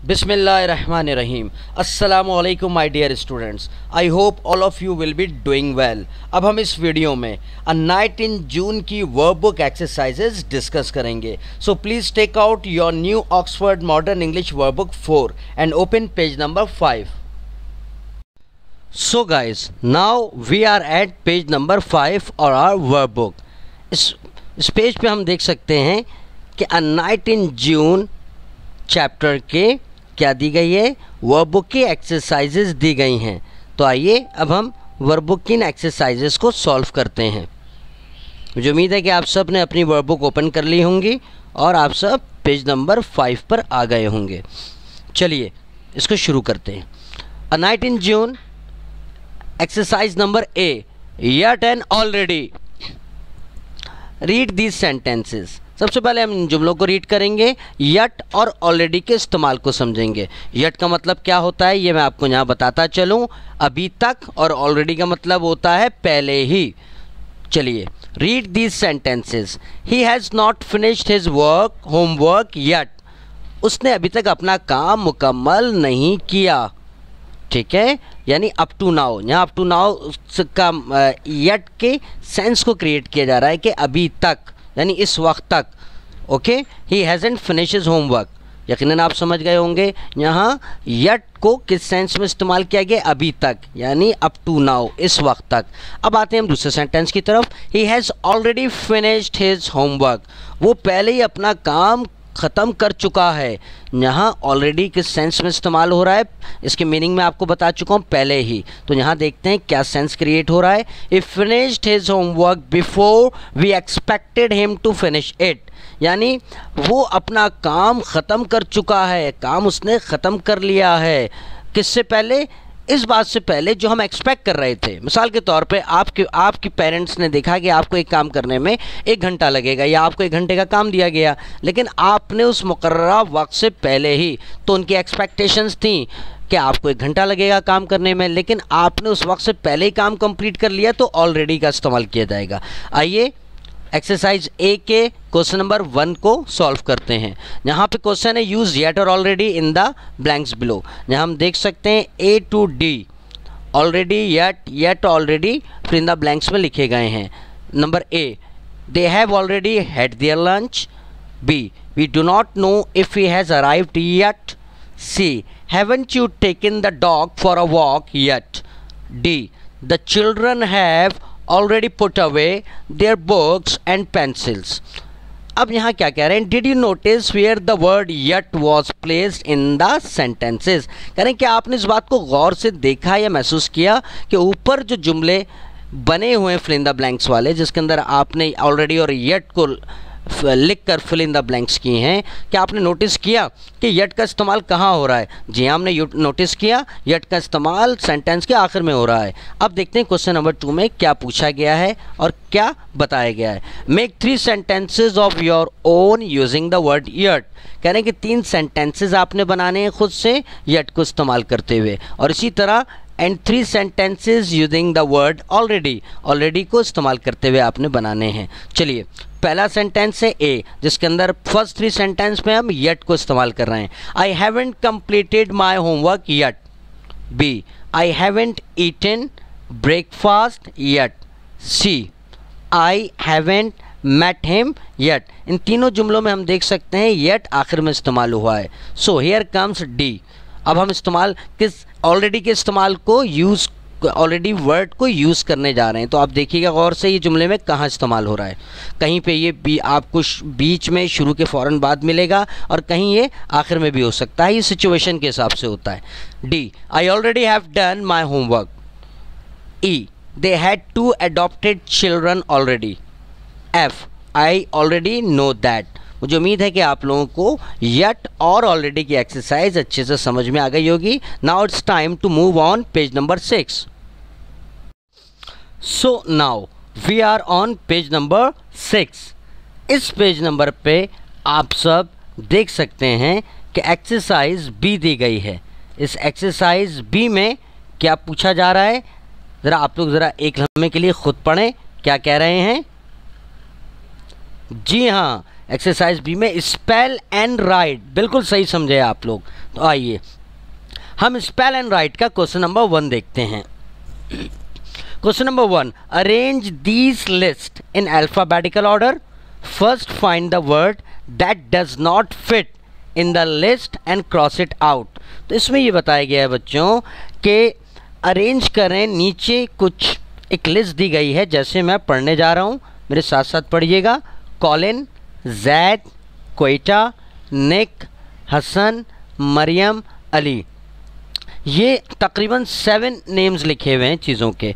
बिस्मिल्लाहिर्रहमानिर्रहीम। अस्सलामुअलैकुम my dear students, I hope all of you will be doing well. अब हम इस वीडियो में अ नाइट इन जून की वर्ब बुक एक्सरसाइजेज डिस्कस करेंगे। So please take out your new Oxford modern English verb book 4 and open page number 5। So guys, now we are at page number 5 और our verb book। इस page पे हम देख सकते हैं कि a night in June chapter के क्या दी गई है, वर्ब बुक की एक्सरसाइजेज दी गई हैं। तो आइए अब हम वर्ब बुक की इन एक्सरसाइजेज को सॉल्व करते हैं। मुझे उम्मीद है कि आप सब ने अपनी वर्ब बुक ओपन कर ली होंगी और आप सब पेज नंबर 5 पर आ गए होंगे। चलिए इसको शुरू करते हैं। A night in June, exercise number A, yet and already। Read these sentences. सबसे पहले हम इन जुमलों को रीड करेंगे, yet और already के इस्तेमाल को समझेंगे। yet का मतलब क्या होता है ये मैं आपको यहाँ बताता चलूँ, अभी तक, और already का मतलब होता है पहले ही। चलिए read these sentences. He has not finished his homework yet। उसने अभी तक अपना काम मुकम्मल नहीं किया। ठीक है, यानी अप टू नाउ। यहाँ अप टू नाउ का यट के सेंस को क्रिएट किया जा रहा है कि अभी तक, यानी इस वक्त तक। ओके, ही हैज़न्ट फिनिश हिज होमवर्क। यकीनन आप समझ गए होंगे यहाँ यट को किस सेंस में इस्तेमाल किया गया, अभी तक, यानी अप टू नाउ, इस वक्त तक। अब आते हैं हम दूसरे सेंटेंस की तरफ। He has already finished his homework. वो पहले ही अपना काम ख़त्म कर चुका है। यहाँ ऑलरेडी किस सेंस में इस्तेमाल हो रहा है, इसके मीनिंग में आपको बता चुका हूँ पहले ही। तो यहाँ देखते हैं क्या सेंस क्रिएट हो रहा है। He finished his homework before we expected him to finish it. यानी वो अपना काम ख़त्म कर चुका है, काम उसने ख़त्म कर लिया है। किससे पहले? इस बात से पहले जो हम एक्सपेक्ट कर रहे थे। मिसाल के तौर पे आपके पेरेंट्स ने देखा कि आपको एक काम करने में 1 घंटा लगेगा या आपको 1 घंटे का काम दिया गया, लेकिन आपने उस मुकर्ररा वक्त से पहले ही, तो उनकी एक्सपेक्टेशंस थी कि आपको 1 घंटा लगेगा काम करने में, लेकिन आपने उस वक्त से पहले ही काम कंप्लीट कर लिया, तो ऑलरेडी का इस्तेमाल किया जाएगा। आइए एक्सरसाइज ए के क्वेश्चन नंबर 1 को सॉल्व करते हैं। यहाँ पे क्वेश्चन है यूज येट और already in the blanks below. यहाँ हम देख सकते हैं A to D, already, yet, already, फिर इन द ब्लैंक्स में लिखे गए हैं। Number A, they have already had their lunch. B, we do not know if he has arrived yet. C, haven't you taken the dog for a walk yet. D, the children have already put away their books and pencils। अब यहाँ क्या कह रहे हैं, did you notice where the word yet was placed in the sentences। कह रहे हैं कि आपने इस बात को गौर से देखा या महसूस किया कि ऊपर जो जुमले बने हुए हैं फिल इन द ब्लैंक्स वाले, जिसके अंदर आपने ऑलरेडी और yet को लिख कर फिल इन द ब्लैंक्स किए हैं, क्या आपने नोटिस किया कि येट का इस्तेमाल कहाँ हो रहा है? जी हाँ, हमने नोटिस किया येट का इस्तेमाल सेंटेंस के आखिर में हो रहा है। अब देखते हैं क्वेश्चन नंबर 2 में क्या पूछा गया है और क्या बताया गया है। Make 3 sentences of your own using the word yet. कह रहे हैं कि 3 सेंटेंसेज आपने बनाने हैं खुद से येट को इस्तेमाल करते हुए, और इसी तरह and 3 sentences using the word already को इस्तेमाल करते हुए आपने बनाने हैं। चलिए पहला सेंटेंस है ए, जिसके अंदर फर्स्ट 3 सेंटेंस में हम येट को इस्तेमाल कर रहे हैं। I haven't completed my homework yet. B, I haven't eaten breakfast yet. C, I haven't met him yet. इन तीनों जुमलों में हम देख सकते हैं येट आखिर में इस्तेमाल हुआ है। So here comes D. अब हम इस्तेमाल किस, ऑलरेडी के इस्तेमाल को, यूज़, ऑलरेडी वर्ड को यूज़ करने जा रहे हैं। तो आप देखिएगा गौर से ये जुमले में कहाँ इस्तेमाल हो रहा है। कहीं पे ये आपको बीच में शुरू के फ़ौरन बाद मिलेगा और कहीं ये आखिर में भी हो सकता है। ये सिचुएशन के हिसाब से होता है। D, I already have done my homework. E, they had 2 adopted children already. F, I already know that. मुझे उम्मीद है कि आप लोगों को येट और ऑलरेडी की एक्सरसाइज अच्छे से समझ में आ गई होगी। Now it's time to move on page number 6। So now we are on page number 6। इस पेज नंबर पे आप सब देख सकते हैं कि एक्सरसाइज बी दी गई है। इस एक्सरसाइज बी में क्या पूछा जा रहा है, ज़रा आप लोग ज़रा एक लम्हे के लिए खुद पढ़ें क्या कह रहे हैं। जी हाँ, एक्सरसाइज बी में स्पेल एंड राइट, बिल्कुल सही समझे आप लोग। तो आइए हम स्पेल एंड राइट का क्वेश्चन नंबर 1 देखते हैं। Question number 1, arrange these list in alphabetical order, first find the word that does not fit in the list and cross it out. तो इसमें ये बताया गया है बच्चों कि अरेंज करें, नीचे कुछ एक लिस्ट दी गई है, जैसे मैं पढ़ने जा रहा हूँ, मेरे साथ साथ पढ़िएगा। कॉलिन, जैद, कोयटा, निक, हसन, मरियम, अली, ये तकरीबन 7 नेम्स लिखे हुए हैं चीज़ों के।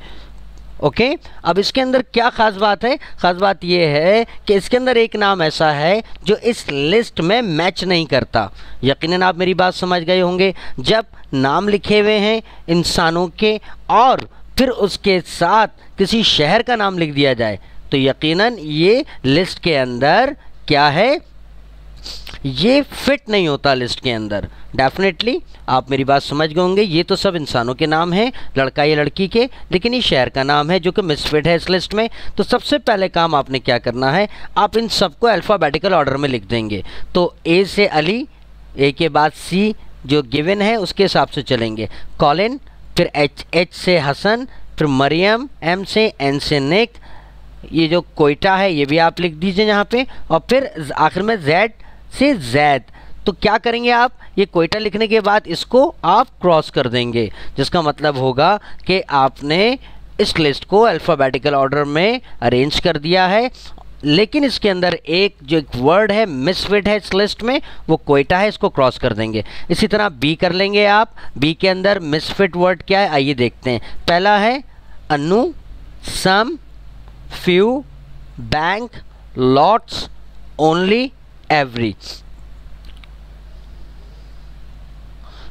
ओके, अब इसके अंदर क्या ख़ास बात है? ख़ास बात ये है कि इसके अंदर एक नाम ऐसा है जो इस लिस्ट में मैच नहीं करता। यकीनन आप मेरी बात समझ गए होंगे। जब नाम लिखे हुए हैं इंसानों के और फिर उसके साथ किसी शहर का नाम लिख दिया जाए तो यकीनन ये लिस्ट के अंदर क्या है, ये फिट नहीं होता लिस्ट के अंदर। डेफिनेटली आप मेरी बात समझ गए होंगे। ये तो सब इंसानों के नाम हैं, लड़का या लड़की के, लेकिन ये शहर का नाम है जो कि मिसफिट है इस लिस्ट में। तो सबसे पहले काम आपने क्या करना है, आप इन सबको अल्फ़ाबेटिकल ऑर्डर में लिख देंगे। तो ए से अली, ए के बाद सी जो गिवन है उसके हिसाब से चलेंगे। कॉलिन, फिर एच से हसन, फिर मरियम, एम से, एन से निक, ये जो कोयटा है ये भी आप लिख दीजिए यहाँ पे, और फिर आखिर में जेड से जैद। तो क्या करेंगे आप, ये कोयटा लिखने के बाद इसको आप क्रॉस कर देंगे, जिसका मतलब होगा कि आपने इस लिस्ट को अल्फ़ाबेटिकल ऑर्डर में अरेंज कर दिया है। लेकिन इसके अंदर एक जो एक वर्ड है मिसफिट है इस लिस्ट में, वो कोयटा है, इसको क्रॉस कर देंगे। इसी तरह बी कर लेंगे आप। बी के अंदर मिसफिट वर्ड क्या है, आइए देखते हैं। पहला है any, some, few, bank, lots, only, every.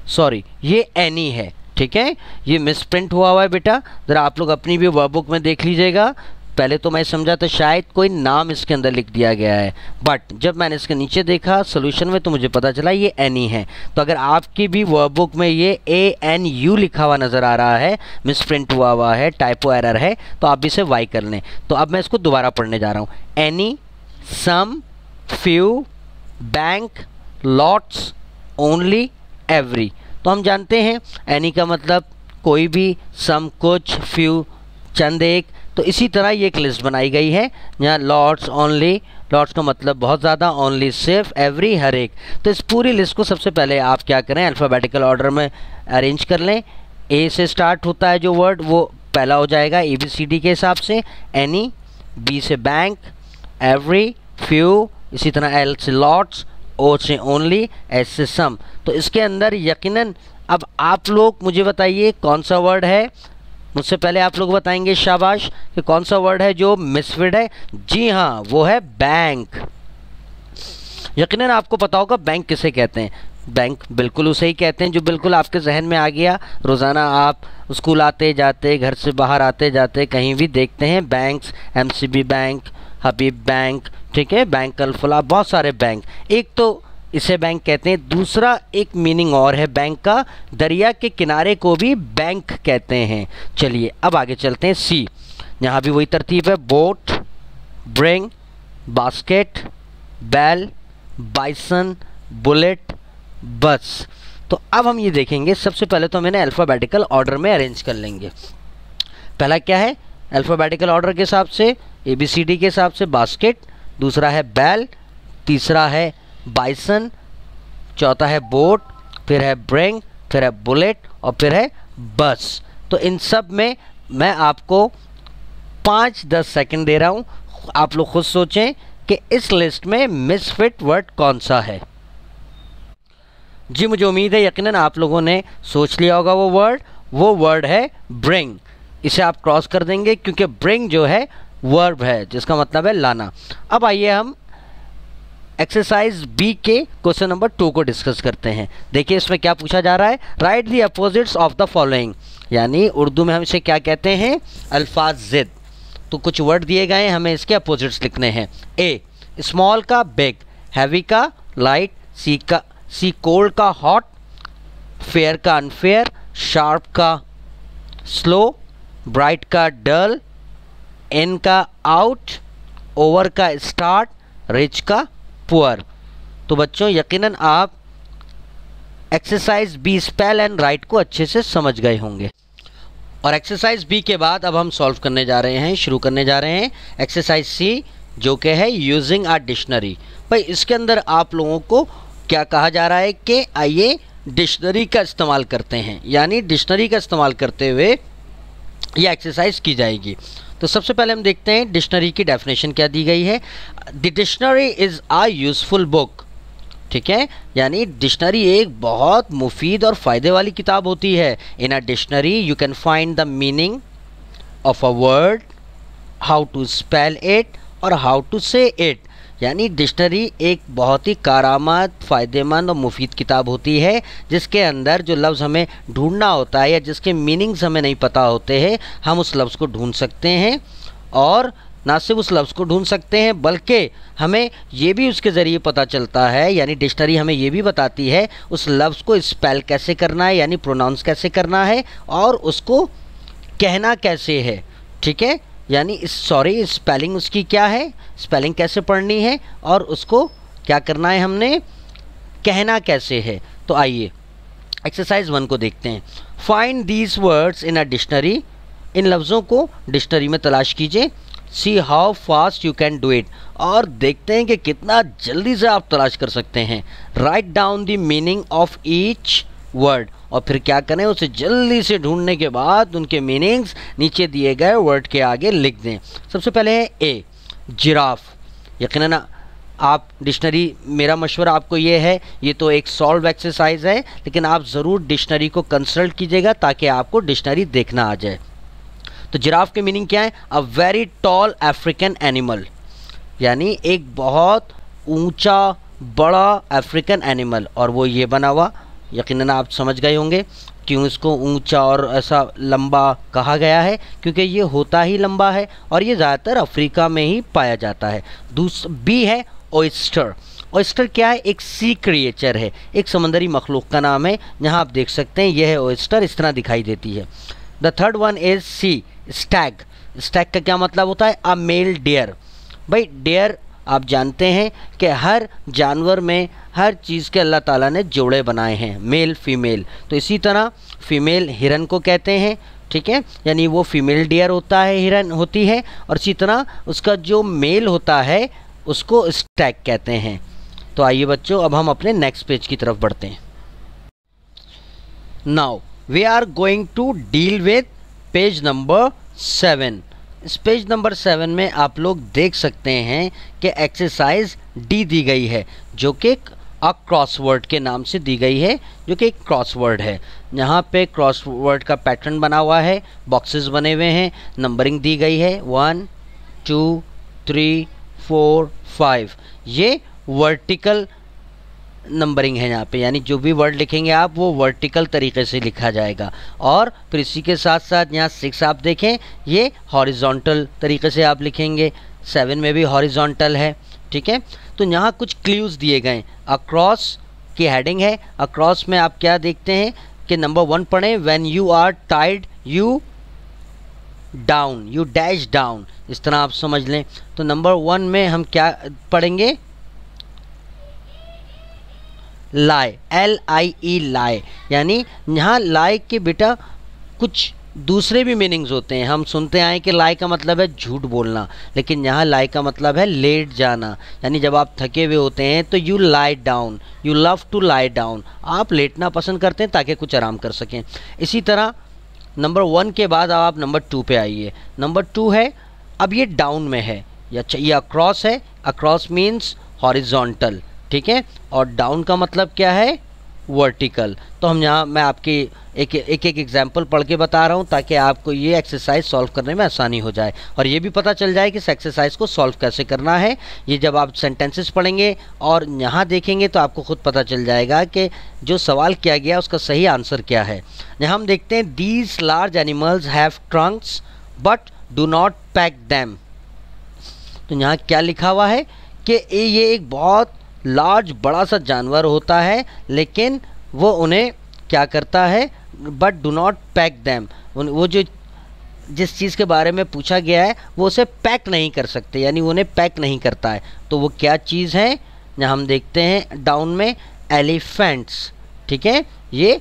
Sorry, ये एनी है, ठीक है, ये मिसप्रिंट हुआ है बेटा। ज़रा आप लोग अपनी भी वर्कबुक में देख लीजिएगा। पहले तो मैं समझा था शायद कोई नाम इसके अंदर लिख दिया गया है, बट जब मैंने इसके नीचे देखा सोल्यूशन में तो मुझे पता चला ये एनी है। तो अगर आपकी भी वर्कबुक में ये ANU लिखा हुआ नज़र आ रहा है, मिसप्रिंट हुआ है, टाइपो एरर है, तो आप भी इसे वाई कर लें। तो अब मैं इसको दोबारा पढ़ने जा रहा हूँ। Any, some, few, bank, lots, only, every. तो हम जानते हैं एनी का मतलब कोई भी, सम कुछ, फ्यू चंद एक। तो इसी तरह ये एक लिस्ट बनाई गई है जहाँ लॉट्स, ओनली, लॉट्स का मतलब बहुत ज़्यादा, ओनली सिर्फ, एवरी हर एक। तो इस पूरी लिस्ट को सबसे पहले आप क्या करें, अल्फ़ाबेटिकल ऑर्डर में अरेंज कर लें। ए से स्टार्ट होता है जो वर्ड वो पहला हो जाएगा ABCD के हिसाब से, एनी। बी से बैंक, एवरी, फ्यू, इसी तरह L से लॉट्स, O से ओनली, S से सम। तो इसके अंदर यकीनन अब आप लोग मुझे बताइए कौन सा वर्ड है, मुझसे पहले आप लोग बताएंगे शाबाश कि कौन सा वर्ड है जो मिसफिट है। जी हाँ, वो है बैंक। यकीनन आपको पता होगा बैंक किसे कहते हैं। बैंक बिल्कुल उसे ही कहते हैं जो बिल्कुल आपके जहन में आ गया। रोज़ाना आप स्कूल आते जाते, घर से बाहर आते जाते कहीं भी देखते हैं बैंक्स, MCB बैंक, हबीब बैंक, ठीक है, बैंक अल-फलाह, बहुत सारे बैंक। एक तो इसे बैंक कहते हैं, दूसरा एक मीनिंग और है बैंक का, दरिया के किनारे को भी बैंक कहते हैं। चलिए अब आगे चलते हैं। सी, यहाँ भी वही तरतीब है, बोट, ब्रिंग, बास्केट, बैल, बाइसन, बुलेट, बस। तो अब हम ये देखेंगे, सबसे पहले तो मैंने अल्फ़ाबेटिकल ऑर्डर में अरेंज कर लेंगे। पहला क्या है, अल्फ़ाबेटिकल ऑर्डर के हिसाब से ABCD के हिसाब से बास्केट, दूसरा है बैल, तीसरा है बाइसन, चौथा है बोट, फिर है ब्रिंग, फिर है बुलेट और फिर है बस। तो इन सब में मैं आपको 5-10 सेकंड दे रहा हूँ, आप लोग खुद सोचें कि इस लिस्ट में मिसफिट वर्ड कौन सा है। जी मुझे उम्मीद है यकीनन आप लोगों ने सोच लिया होगा वो वर्ड है ब्रिंग। इसे आप क्रॉस कर देंगे क्योंकि ब्रिंग जो है वर्ब है जिसका मतलब है लाना। अब आइए हम एक्सरसाइज बी के क्वेश्चन नंबर 2 को डिस्कस करते हैं। देखिए इसमें क्या पूछा जा रहा है, right the opposites of the following, यानी उर्दू में हम इसे क्या कहते हैं, अल्फाज ज़िद। तो कुछ वर्ड दिए गए हैं, हमें इसके अपोजिट्स लिखने हैं। ए, स्मॉल का बिग, हैवी का लाइट, सी कोल्ड का हॉट, फेयर का अनफेयर, शार्प का स्लो, ब्राइट का डल, इन का आउट, ओवर का स्टार्ट, रिच का पुअर। तो बच्चों यकीनन आप exercise B spell and write को अच्छे से समझ गए होंगे। और एक्सरसाइज बी के बाद अब हम सॉल्व करने जा रहे हैं, शुरू करने जा रहे हैं एक्सरसाइज सी, जो कि है यूजिंग अ डिक्शनरी। भाई इसके अंदर आप लोगों को क्या कहा जा रहा है कि आइए डिक्शनरी का इस्तेमाल करते हैं, यानी डिक्शनरी का इस्तेमाल करते हुए यह एक्सरसाइज की जाएगी। तो सबसे पहले हम देखते हैं डिक्शनरी की डेफिनेशन क्या दी गई है। The dictionary is a useful book, ठीक है, यानी डिक्शनरी एक बहुत मुफीद और फ़ायदे वाली किताब होती है। In a dictionary you can find the meaning of a word, how to spell it और हाउ टू से इट। यानी डिक्शनरी एक बहुत ही कारामद, फ़ायदेमंद और मुफीद किताब होती है, जिसके अंदर जो लफ्ज़ हमें ढूंढना होता है या जिसके मीनिंग्स हमें नहीं पता होते हैं, हम उस लफ्ज़ को ढूंढ सकते हैं। और ना सिर्फ उस लफ्ज़ को ढूंढ सकते हैं बल्कि हमें ये भी उसके ज़रिए पता चलता है, यानी डिक्शनरी हमें ये भी बताती है उस लफ्ज़ को स्पेल कैसे करना है, यानी प्रोनाउंस कैसे करना है और उसको कहना कैसे है, ठीक है, यानी स्पेलिंग उसकी क्या है, स्पेलिंग कैसे पढ़नी है और उसको क्या करना है, हमने कहना कैसे है। तो आइए एक्सरसाइज 1 को देखते हैं। Find these words in a dictionary, इन लफ्ज़ों को डिक्शनरी में तलाश कीजिए। See how fast you can do it, और देखते हैं कि कितना जल्दी से आप तलाश कर सकते हैं। Write down the meaning of each word, और फिर क्या करें, उसे जल्दी से ढूंढने के बाद उनके मीनिंग्स नीचे दिए गए वर्ड के आगे लिख दें। सबसे पहले है ए, जिराफ। यकीनन आप डिक्शनरी, मेरा मशवरा आपको ये है, ये तो एक सॉल्व एक्सरसाइज है, लेकिन आप ज़रूर डिक्शनरी को कंसल्ट कीजिएगा ताकि आपको डिक्शनरी देखना आ जाए। तो जिराफ के मीनिंग क्या है? A very tall African animal, यानी एक बहुत ऊंचा बड़ा अफ्रीकन एनिमल। और वो ये बना हुआ, यकीनन आप समझ गए होंगे क्यों इसको ऊंचा और ऐसा लंबा कहा गया है, क्योंकि ये होता ही लंबा है और ये ज़्यादातर अफ्रीका में ही पाया जाता है। बी है ऑयस्टर। ऑयस्टर क्या है? एक सी क्रिएचर है, एक समंदरी मखलूक का नाम है। यहाँ आप देख सकते हैं यह है ऑयस्टर, इस तरह दिखाई देती है। The third one is C, stag. Stag का क्या मतलब होता है? A male deer. भाई डियर आप जानते हैं कि हर जानवर में, हर चीज़ के अल्लाह ताला ने जोड़े बनाए हैं, मेल फीमेल। तो इसी तरह फीमेल हिरन को कहते हैं, ठीक है, यानी वो फीमेल डियर होता है, हिरन होती है, और इसी तरह उसका जो मेल होता है उसको स्टैग कहते हैं। तो आइए बच्चों अब हम अपने नेक्स्ट पेज की तरफ बढ़ते हैं। Now we are going to deal with page number 7। इस पेज नंबर 7 में आप लोग देख सकते हैं कि एक्सरसाइज डी दी गई है, जो कि अ क्रॉसवर्ड के नाम से दी गई है, जो कि एक क्रॉसवर्ड है। यहाँ पे क्रॉसवर्ड का पैटर्न बना हुआ है, बॉक्सेस बने हुए हैं, नंबरिंग दी गई है 1 2 3 4 5। ये वर्टिकल नंबरिंग है यहाँ पे, यानी जो भी वर्ड लिखेंगे आप वो वर्टिकल तरीके से लिखा जाएगा। और फिर इसी के साथ साथ यहाँ 6 आप देखें, ये हॉरिजॉन्टल तरीके से आप लिखेंगे, 7 में भी हॉरिजॉन्टल है, ठीक है। तो यहाँ कुछ क्लूज़ दिए गए। अक्रॉस की हेडिंग है, अक्रॉस में आप क्या देखते हैं कि नंबर 1 पढ़ें, व्हेन यू आर टाइड you down, you dash down, इस तरह आप समझ लें। तो नंबर 1 में हम क्या पढ़ेंगे? लाई, LIE लाई, यानी यहाँ लाई के बेटा कुछ दूसरे भी मीनिंग्स होते हैं। हम सुनते आए कि लाई का मतलब है झूठ बोलना, लेकिन यहाँ लाई का मतलब है लेट जाना, यानी जब आप थके हुए होते हैं तो you lie down, you love to lie down, आप लेटना पसंद करते हैं ताकि कुछ आराम कर सकें। इसी तरह नंबर 1 के बाद आप नंबर 2 पे आइए। नंबर 2 है, अब ये डाउन में है, ये अक्रॉस है, अक्रॉस मीन्स हॉरिजॉन्टल, ठीक है, और डाउन का मतलब क्या है? वर्टिकल। तो हम यहाँ, मैं आपकी एक एग्जाम्पल पढ़ के बता रहा हूँ ताकि आपको ये एक्सरसाइज सॉल्व करने में आसानी हो जाए और ये भी पता चल जाए कि इस एक्सरसाइज को सॉल्व कैसे करना है। ये जब आप सेंटेंसेस पढ़ेंगे और यहाँ देखेंगे तो आपको खुद पता चल जाएगा कि जो सवाल किया गया उसका सही आंसर क्या है। यहाँ हम देखते हैं, these large animals have Trunks but do not pack them. तो यहाँ क्या लिखा हुआ है कि ये एक बहुत लार्ज बड़ा सा जानवर होता है, लेकिन वो उन्हें क्या करता है? But do not pack them, वो जो जिस चीज़ के बारे में पूछा गया है वो उसे पैक नहीं कर सकते, यानी उन्हें पैक नहीं करता है। तो वो क्या चीज़ है? यहाँ हम देखते हैं डाउन में एलिफेंट्स, ठीक है, ये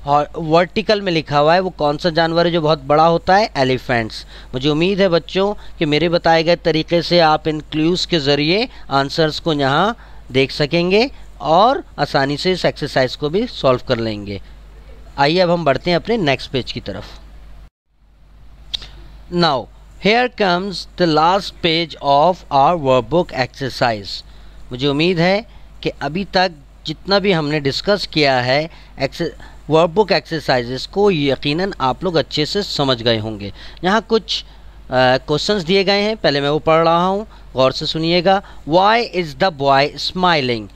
वर्टिकल में लिखा हुआ है, वो कौन सा जानवर है जो बहुत बड़ा होता है, एलिफेंट्स। मुझे उम्मीद है बच्चों कि मेरे बताए गए तरीके से आप इन क्लूज़ के ज़रिए आंसर्स को यहाँ देख सकेंगे और आसानी से इस एक्सरसाइज को भी सॉल्व कर लेंगे। आइए अब हम बढ़ते हैं अपने नेक्स्ट पेज की तरफ। Now here comes the last page of our workbook exercise. मुझे उम्मीद है कि अभी तक जितना भी हमने डिस्कस किया है वर्कबुक एक्सरसाइजेस को यकीनन आप लोग अच्छे से समझ गए होंगे। यहाँ कुछ क्वेश्चंस दिए गए हैं, पहले मैं वो पढ़ रहा हूँ, गौर से सुनिएगा। Why is the boy smiling?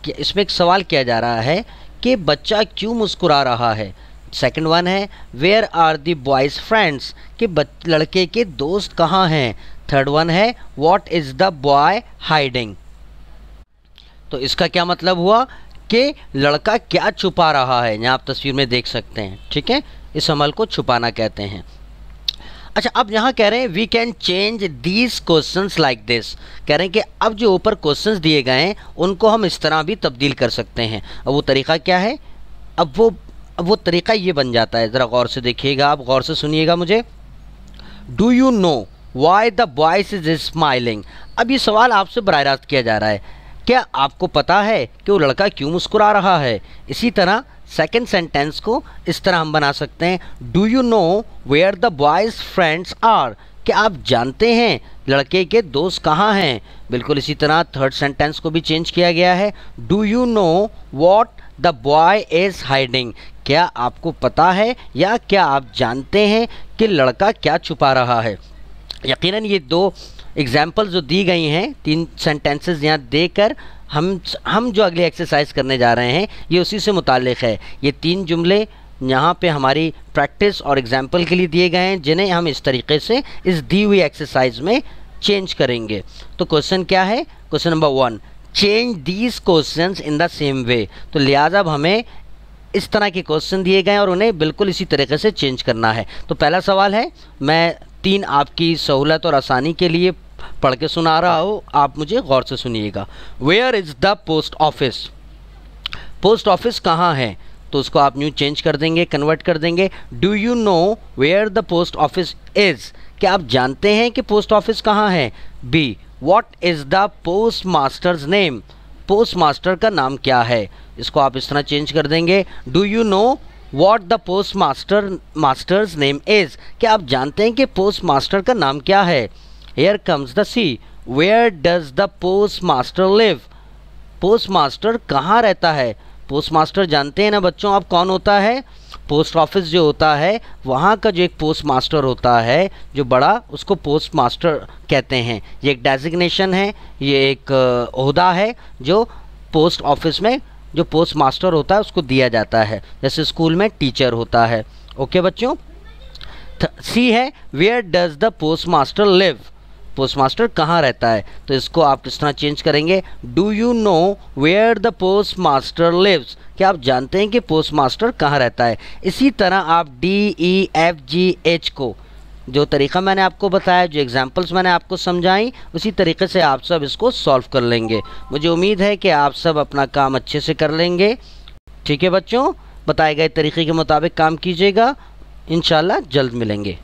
इसमें एक सवाल किया जा रहा है कि बच्चा क्यों मुस्कुरा रहा है। सेकंड वन है where are the boy's friends? कि लड़के के दोस्त कहाँ हैं। थर्ड वन है what is the boy hiding? तो इसका क्या मतलब हुआ कि लड़का क्या छुपा रहा है, यहाँ आप तस्वीर में देख सकते हैं, ठीक है, इस अमल को छुपाना कहते हैं। अच्छा, अब यहाँ कह रहे हैं we can change these questions like this. कह रहे हैं कि अब जो ऊपर क्वेश्चंस दिए गए हैं उनको हम इस तरह भी तब्दील कर सकते हैं। अब वो तरीक़ा क्या है? अब वो तरीक़ा ये बन जाता है, ज़रा गौर से देखिएगा, आप गौर से सुनिएगा मुझे। Do you know why the boys is smiling? अब ये सवाल आपसे बराह रास्त किया जा रहा है, क्या आपको पता है कि वो लड़का क्यों मुस्कुरा रहा है? इसी तरह सेकंड सेंटेंस को इस तरह हम बना सकते हैं, do you know where the boy's friends are? क्या आप जानते हैं लड़के के दोस्त कहाँ हैं? बिल्कुल इसी तरह थर्ड सेंटेंस को भी चेंज किया गया है, do you know what the boy is hiding? क्या आपको पता है या क्या आप जानते हैं कि लड़का क्या छुपा रहा है? यकीनन ये दो एग्जाम्पल जो दी गई हैं, तीन सेंटेंसेस यहाँ देकर हम जो अगली एक्सरसाइज करने जा रहे हैं ये उसी से मुताल्लिक़ है। ये तीन जुमले यहाँ पे हमारी प्रैक्टिस और एग्जाम्पल के लिए दिए गए हैं, जिन्हें हम इस तरीके से इस दी हुई एक्सरसाइज में चेंज करेंगे। तो क्वेश्चन क्या है? Question number 1, change these questions in the same way. तो लिहाजा अब हमें इस तरह के क्वेश्चन दिए गए हैं और उन्हें बिल्कुल इसी तरीके से चेंज करना है। तो पहला सवाल है, मैं तीन आपकी सहूलत और आसानी के लिए पढ़ के सुना रहा हूँ, आप मुझे गौर से सुनिएगा। Where is the post office? Post office कहाँ है? तो उसको आप न्यू चेंज कर देंगे, कन्वर्ट कर देंगे। Do you know where the post office is? क्या आप जानते हैं कि पोस्ट ऑफिस कहाँ है? B, what is the postmaster's name? Postmaster का नाम क्या है? इसको आप इस तरह चेंज कर देंगे, do you know what the postmaster's name is? क्या आप जानते हैं कि पोस्ट मास्टर का नाम क्या है? Here comes the C. Where does the postmaster live? Post master कहाँ रहता है? पोस्ट मास्टर जानते हैं ना बच्चों आप कौन होता है? पोस्ट ऑफिस जो होता है वहाँ का जो एक पोस्ट मास्टर होता है जो बड़ा, उसको पोस्ट मास्टर कहते हैं। ये एक डेजिग्नेशन है, ये एक ओहदा है जो पोस्ट ऑफिस में जो पोस्ट मास्टर होता है उसको दिया जाता है, जैसे स्कूल में टीचर होता है। ओके बच्चों। सी है where does the postmaster live? Postmaster कहाँ रहता है? तो इसको आप किस तरह चेंज करेंगे, do you know where the postmaster lives? क्या आप जानते हैं कि पोस्ट मास्टर कहाँ रहता है? इसी तरह आप DEFGH को, जो तरीक़ा मैंने आपको बताया, जो एग्जांपल्स मैंने आपको समझाई, उसी तरीके से आप सब इसको सॉल्व कर लेंगे। मुझे उम्मीद है कि आप सब अपना काम अच्छे से कर लेंगे। ठीक है बच्चों, बताए गए तरीक़े के मुताबिक काम कीजिएगा, इंशाल्लाह जल्द मिलेंगे।